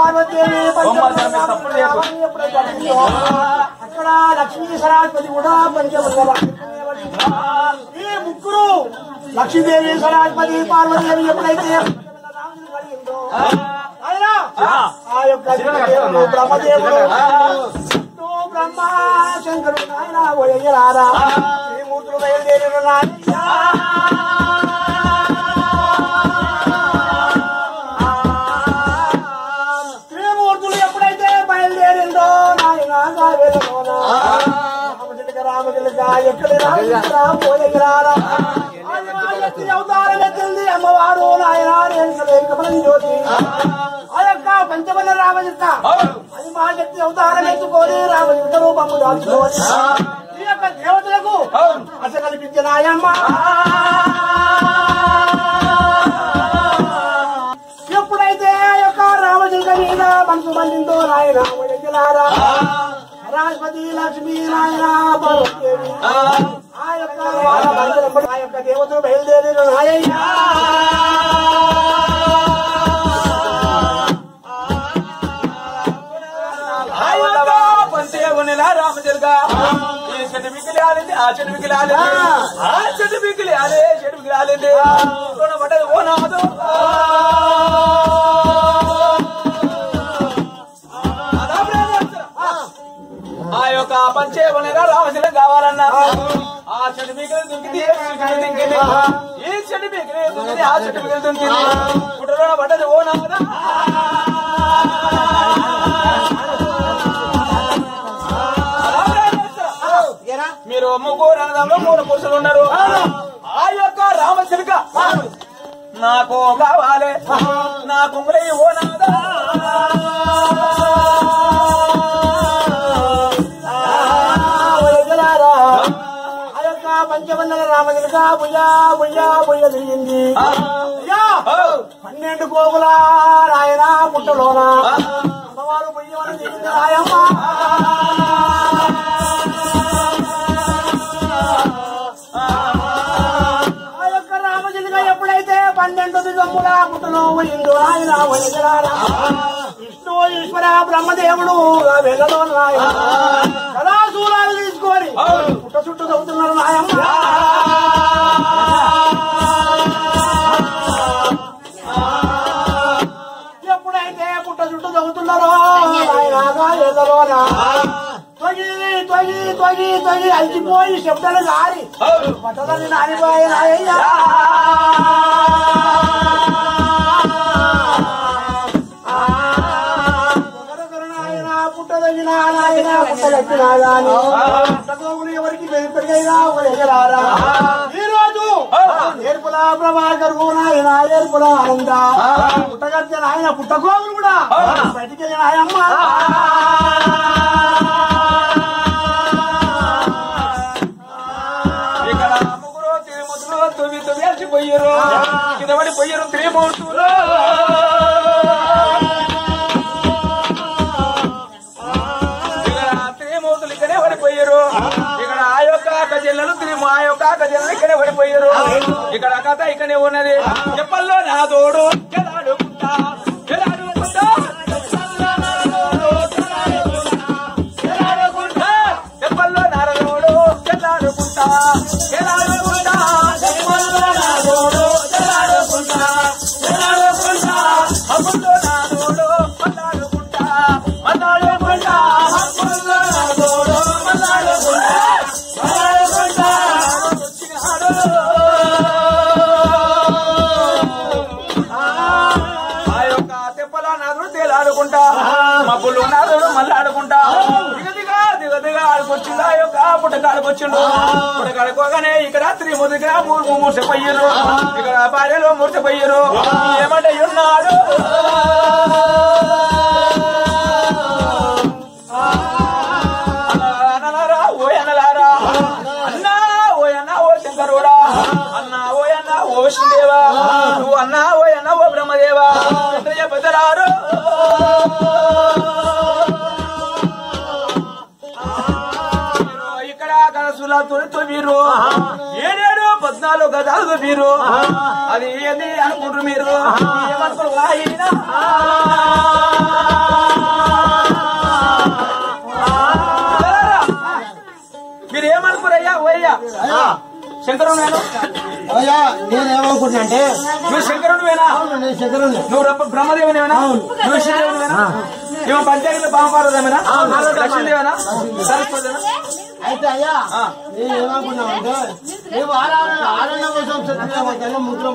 పార్వతీదేవి అక్కడ లక్ష్మీ సరస్వతి కూడా పంచముల ఈ ముగ్గురు లక్ష్మీదేవి సరస్వతి పార్వతీదేవి ఎప్పుడైతే ఆ యొక్క బ్రహ్మదేవుడు బ్రహ్మ శంకరుడు నాయన ఓయరారా ఈ మూర్తులు బయలుదేరిన త్రిమూర్తులు ఎప్పుడైతే బయలుదేరిందో నాయన రామగిలిక ఎక్కడ పోయగిరారా అవతారం ఎత్తింది అమ్మవారు నాయన నేను జ్యోతి ఆ యొక్క పంచమల్ల రామచిత్త అది మా శక్తి అవతారం ఎత్తుకొని రామచిత్త రూపము దాల్చుకోవాలి ఈ యొక్క దేవతలకు అస కల్పించిన ఆయమ్మ ఎప్పుడైతే ఆ యొక్క రామచిత్త మీద మనసు మందిందో నాయన సరస్వతి లక్ష్మీ నాయన పార్వతీదేవి ఆ యొక్క దేవతలు బయలుదేరిన నాయన రామజల్గా ఈ చెట్టు మిగిలి ఆలింది ఆ చెట్టు మిగిలి ఆలింది ఆ చెట్టు మిగిలి ఆలే చెట్టు మిగిలి ఆలింది పడ్డది ఓ నాదు ఆ యొక్క పంచేవనగా రామశిలం కావాలన్నా ఆ చెట్టు మిగిలి దుంకింది దుంకింది ఈ చెట్టు మిగిలి దుంకింది ఆ చెట్టు మిగిలి దుంకింది పుట్టలో పడ్డది ఓ నాదా మీరు ముగ్గురు అన్నదమ్ములు మూడు పురుషులు ఉన్నారు ఆ యొక్క రామశిలిక నాకు కావాలి నా కుంగులే ఓ నాదా ఆ యొక్క పంచమండల రామశిలిక బుయ్యా బుయ్యా బుయ్య తిరిగింది 12 గోగుల రాయన పుట్టలోన అమ్మవారు బుయ్యమని తిరిగింది రాయమ్మ ఎప్పుడైతే 12 దిగమ్ముల పుట్టలో పోయిందో ఆయన విష్ణు ఈశ్వర బ్రహ్మదేవుడు వెళ్ళలో నాయన కళాశూలాలు తీసుకొని పుట్ట చుట్టూ చదువుతున్నారు నాయమ్మ ఎప్పుడైతే పుట్ట చుట్టూ చదువుతున్నారో ఆయన ఎదలోనా తొగి తొగి తొగి తొగి అలిచిపోయి శబ్దాలు గారి పట్టదని నానిపోయి నాయయ్య నాయన పుట్టదగిన నాయన పుట్టగట్టినా గాని పుట్టగోగులు ఎవరికి పెరిగైనా ఎగరారా ఈ రోజు ఏర్పుల ప్రభాకరు నాయన ఏర్పుల ఆనంద పుట్టగట్టిన ఆయన పుట్టగోగులు కూడా బయటికి వెళ్ళిన ఆయమ్మ పోయారు కింద పడి పోయారు త్రిమూర్తులు త్రిమూర్తులు ఇక్కడే పడిపోయారు ఇక్కడ ఆ యొక్క గజలను ఆ యొక్క గజలను ఇక్కడే పడిపోయారు ఇక్కడ కథ ఇక్కడే ఉన్నది చెప్పల్లో నా తోడు ఎలాడుకుంటా ఎలాడుకుంటా చెప్పల్లో నారదోడు ఎలాడుకుంటా ఎలాడుకుంటా ఆడుకుంటా మబ్బులు నాదుడు మళ్ళీ ఆడుకుంటా దిగదిగా దిగదిగా ఆడుకొచ్చిండు ఆ యొక్క పుట్టకాడుకొచ్చిండు పుట్టకాడుకోగానే ఇక్కడ త్రిమూర్తిగా మూర్చపోయారు ఇక్కడ భార్యలో మూర్చపోయారు ఏమంటే ఉన్నాడు అనలారా ఓ అనలారా అన్నా ఓ అన్న ఓ శంకరుడా అన్నా ఓ అన్న ఓ విష్ణుదేవా నువ్వు అన్నా ఓ అన్న ఓ బ్రహ్మదేవా పెద్దరారు ఇక్కడ కలసులా తొలితో మీరు 7-14 గదాలు మీరు అది ఏంది అనుకుంటారు మీరు ఏమనుకోరు మీరు ఏమనుకోరయ్యా ఓయ్యా శంకరుడు వేను అయ్యా నేనేమనుకుంటున్నా అంటే నువ్వు శంకరుడు వేనా శంకరుడు నువ్వు బ్రహ్మదేవునివేనా నువ్వు విష్ణుదేవునివేనా ఇవ పంచాయతీ పాంపారదేమేనా లక్ష్మీదేవేనా సరస్వతినా అయితే అయ్యా నేనేమనుకున్నావు అంటే మేము ఆనందం కోసం ముద్ర